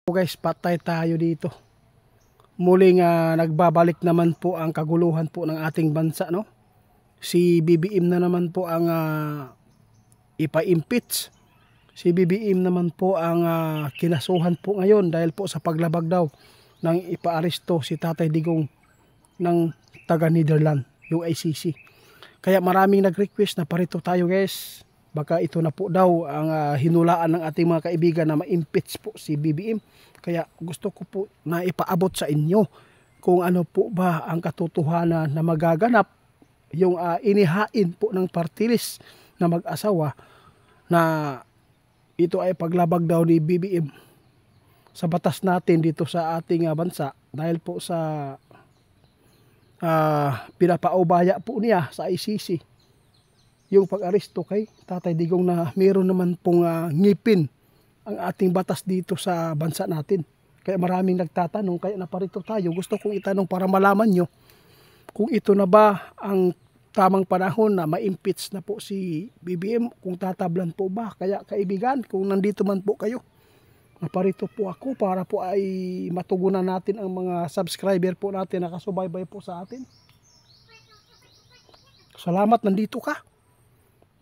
Guys, patay tayo dito. Muling nagbabalik naman po ang kaguluhan po ng ating bansa, no? Si BBM na naman po ang ipa-impeach. Si BBM naman po ang kinasuhan po ngayon dahil po sa paglabag daw ng ipa-aresto si Tatay Digong ng taga Netherlands, yung ICC. Kaya maraming nag-request na parito tayo, guys. Baka ito na po daw ang hinulaan ng ating mga kaibigan na ma-impeach po si BBM. Kaya gusto ko po na ipaabot sa inyo kung ano po ba ang katotohanan na magaganap yung inihain po ng party list na mag-asawa na ito ay paglabag daw ni BBM sa batas natin dito sa ating bansa dahil po sa pinapaubaya po niya sa ICC yung pag-aresto kay Tatay Digong na meron naman pong ngipin ang ating batas dito sa bansa natin. Kaya maraming nagtatanong, kaya naparito tayo. Gusto kong itanong para malaman nyo kung ito na ba ang tamang panahon na ma-impeach na po si BBM, kung tatablan po ba. Kaya kaibigan, kung nandito man po kayo, naparito po ako para po ay matugunan natin ang mga subscriber po natin na kasubaybay po sa atin. Salamat, nandito ka.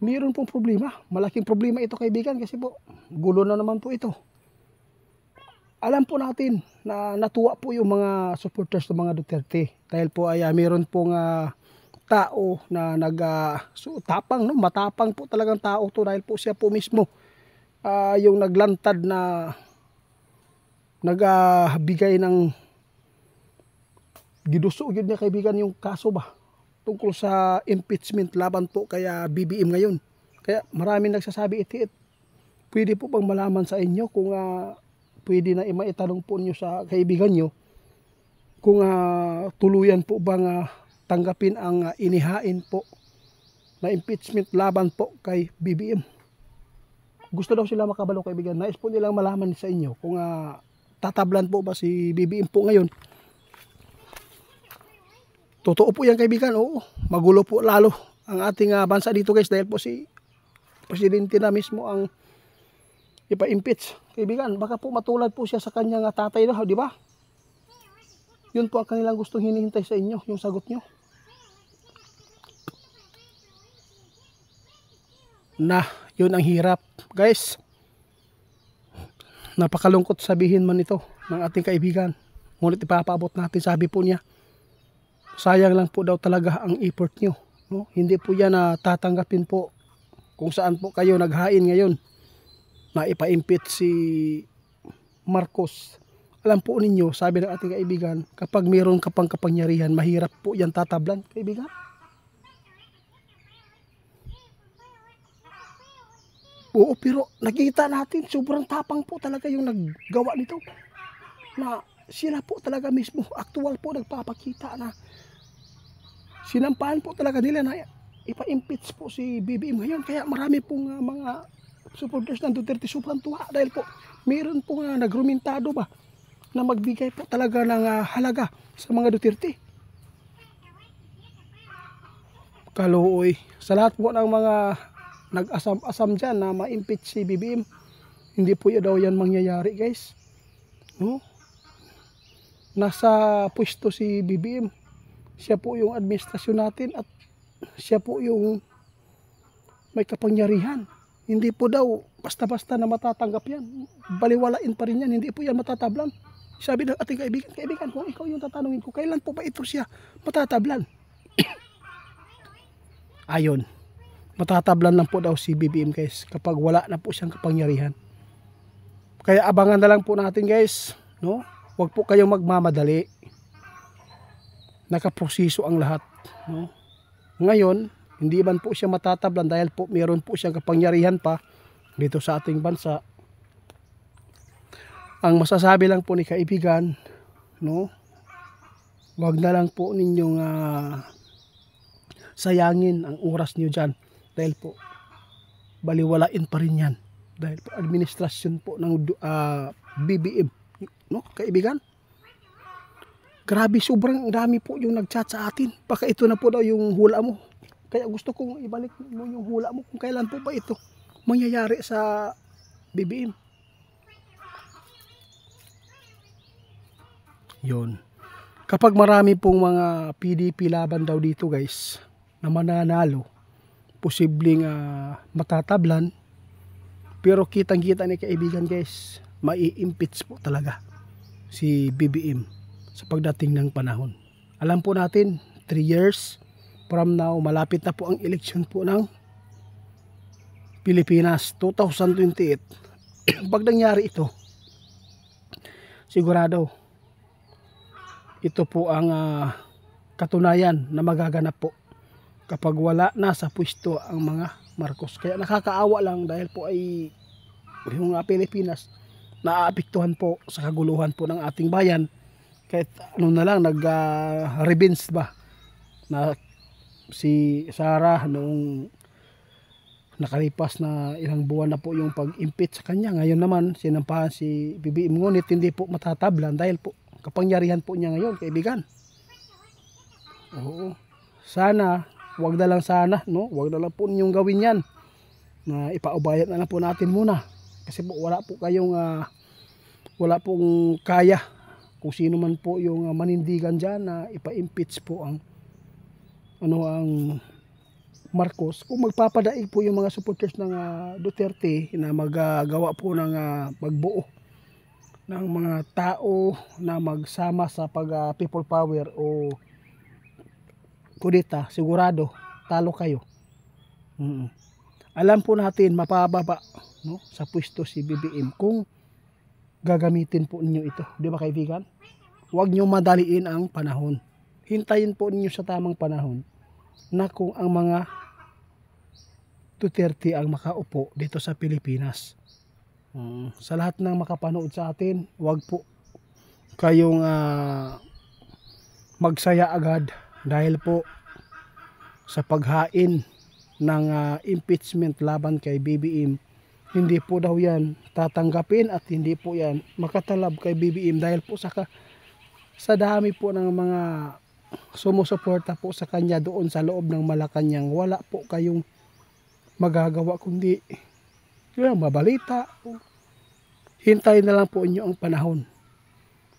Mayroon pong problema. Malaking problema ito, kaibigan, kasi po gulo na naman po ito. Alam po natin na natuwa po yung mga supporters ng mga Duterte dahil po ay mayroon pong tao na tapang, no? Matapang po talagang tao to dahil po siya po mismo yung naglantad na nagbigay ng giduso yun niya, kaibigan, yung kaso ba tungkol sa impeachment laban po kaya BBM ngayon. Kaya maraming nagsasabi pwede po bang malaman sa inyo kung pwede na maitanong po nyo sa kaibigan nyo kung tuluyan po bang tanggapin ang inihain po na impeachment laban po kay BBM. Gusto daw sila makabalo, kaibigan. Nais po nilang malaman sa inyo kung tatablan po ba si BBM po ngayon. Totoo po yan, kaibigan. Oo, magulo po lalo ang ating bansa dito, guys, dahil po si presidente na mismo ang ipa-impeach. Kaibigan, baka po matulad po siya sa kanyang tatay na, di ba? Yun po ang kanilang gustong hinihintay sa inyo, yung sagot nyo. Na, yun ang hirap, guys. Napakalungkot sabihin man ito ng ating kaibigan. Ngunit ipapaabot natin, sabi po niya, sayang lang po daw talaga ang effort nyo, no? Hindi po yan tatanggapin po kung saan po kayo naghain ngayon na ipa-impeach si Marcos. Alam po ninyo, sabi ng ating kaibigan, kapag mayroon ka pang kapangyarihan, mahirap po yan tatablan, kaibigan. Oo, pero nakita natin, sobrang tapang po talaga yung naggawa nito. Na sila po talaga mismo, actual po nagpapakita na sinampahan po talaga nila na ipa-impeach po si BBM ngayon. Kaya marami pong mga supporters ng Duterte sobrang tuwa dahil po mayroon po nagrumentado ba na magbigay po talaga ng halaga sa mga Duterte. Kaluoy, sa lahat po ng mga nag-asam-asam dyan na ma-impeach si BBM, hindi po daw yan mangyayari, guys, no? Nasa pwesto si BBM, siya po yung administrasyon natin at siya po yung may kapangyarihan. Hindi po daw basta-basta na matatanggap yan. Baliwalain pa rin yan, hindi po yan matatablan. Sabi ng ating kaibigan, kung ikaw yung tatanungin ko, kailan po ba ito siya matatablan? Ayon, matatablan lang po daw si BBM, guys, kapag wala na po siyang kapangyarihan. Kaya abangan na lang po natin, guys, no? Huwag po kayong magmamadali. Nakaproseso ang lahat, no? Ngayon, hindi man po siya matatablan dahil po meron po siyang kapangyarihan pa dito sa ating bansa. Ang masasabi lang po ni kaibigan, no? Huwag na lang po ninyong sayangin ang oras niyo dyan dahil po baliwalain pa rin yan dahil po administrasyon po ng BBM, no, kaibigan. Grabe, sobrang dami po yung nag-chat sa atin. Baka ito na po daw yung hula mo. Kaya gusto kong ibalik mo yung hula mo kung kailan po ba ito mangyayari sa BBM. Yun. Kapag marami pong mga PDP laban daw dito guys na mananalo, posibleng matatablan. Pero kitang-kita ni kaibigan guys, mai-impeach po talaga si BBM sa pagdating ng panahon. Alam po natin, 3 years from now, malapit na po ang eleksyon po ng Pilipinas 2028. Pag nangyari ito, sigurado ito po ang katunayan na magaganap po kapag wala na sa pwesto ang mga Marcos. Kaya nakakaawa lang dahil po ay yung Pilipinas naaapektuhan po sa kaguluhan po ng ating bayan. Kahit ano na lang, nag-revenge ba na si Sara noong nakalipas na ilang buwan na po yung pag-impeach sa kanya. Ngayon naman sinampahan si BBM, ngunit hindi po matatablan dahil po kapangyarihan po niya ngayon, kaibigan. Oo. Sana, wag na lang sana, no? Wag na lang po ninyong gawin yan. Na ipaubayan na lang po natin muna. Kasi po wala po kayong wala pong kaya kung sino man po yung manindigan dyan na ipa-impeach po ang Marcos. Kung magpapadaig po yung mga supporters ng Duterte na magagawa po ng magbuo ng mga tao na magsama sa pag people power o kudeta, sigurado talo kayo. Alam po natin mapababa, no, sa pwesto si BBM kung gagamitin po ninyo ito, di ba kaibigan? Huwag nyo madaliin ang panahon. Hintayin po ninyo sa tamang panahon na kung ang mga Duterte ang makaupo dito sa Pilipinas. Sa lahat ng makapanood sa atin, huwag po kayong magsaya agad dahil po sa paghain ng impeachment laban kay BBM. Hindi po daw yan tatanggapin at hindi po yan makatalab kay BBM dahil po sa dami po ng mga sumusuporta po sa kanya doon sa loob ng Malacanang. Wala po kayong magagawa kundi yun, mabalita. Hintayin na lang po inyo ang panahon.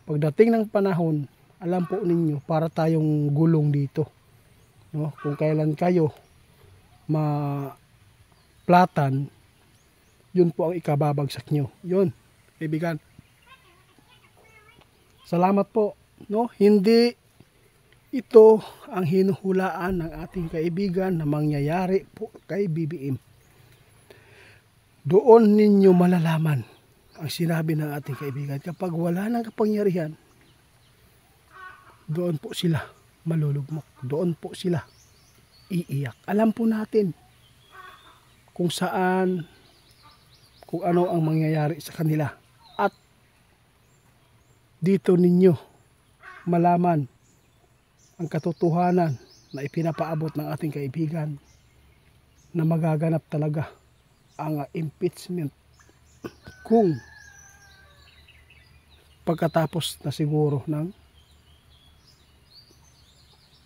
Pagdating ng panahon, alam po ninyo para tayong gulong dito, no? Kung kailan kayo maplatan, yun po ang ikababagsak nyo. Yun, kaibigan. Salamat po, no? Hindi ito ang hinuhulaan ng ating kaibigan na mangyayari po kay BBM. Doon ninyo malalaman ang sinabi ng ating kaibigan. Kapag wala ng kapangyarihan, doon po sila malulugmok. Doon po sila iiyak. Alam po natin kung saan, kung ano ang mangyayari sa kanila. At dito ninyo malaman ang katotohanan na ipinapaabot ng ating kaibigan na magaganap talaga ang impeachment kung pagkatapos na siguro ng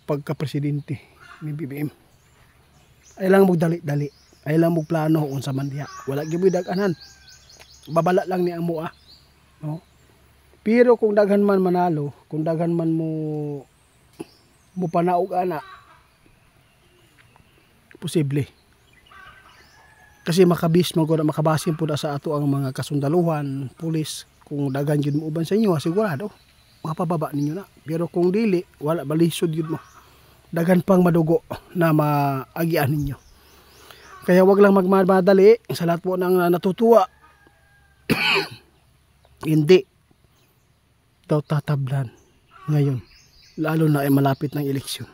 pagka-presidente ni BBM. Ay lang magdali-dali, ay lang magplano kung sa mandiya. Wala gibidag-anan. Babala lang ni amo no? Pero kung daghan man manalo, kung daghan man mo panaog ana, posible. Kasi makabasin po na sa ato ang mga kasundaluhan, pulis, kung daghan yun mo uban sa inyo, sigurado mapababa ninyo na. Pero kung dili, wala, balisod yun mo. Daghan pang madugo na maagian ninyo. Kaya wag lang magmadali sa lahat po ng natutuwa. Hindi daw tatablan ngayon, lalo na ay malapit ng eleksyon.